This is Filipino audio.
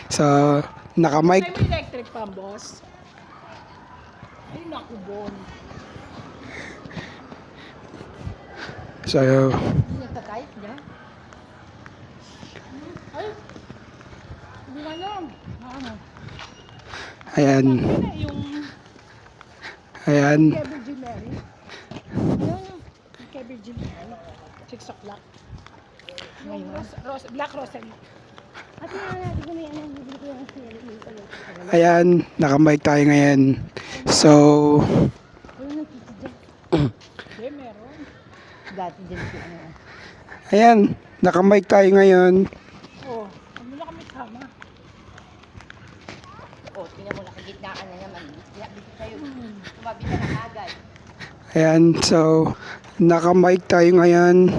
So, naka-mic. Ay, may electric pa, boss. Ay, naku, Bon. So, Hindi nagtatayip niya. Ay, hindi nga lang. Ano? ayan. Yung Ayan. kay Virgin Mary. Ano? Kay Virgin Mary. 6 o'clock. Ngayon. Black Rosary. At nga natin kung may anong bibili ko yung sale. Ayan, naka-mic tayo ngayon. So, Wala nang kiki dyan. Hindi, meron. Dati dyan si ano. ayan, naka-mic tayo ngayon. Oo. Ano na kami sama? O, tingnan mo, nakagitnaan na naman. Pinabili tayo. Tumabi ka na agad. Ayan, so, naka-mic tayo ngayon.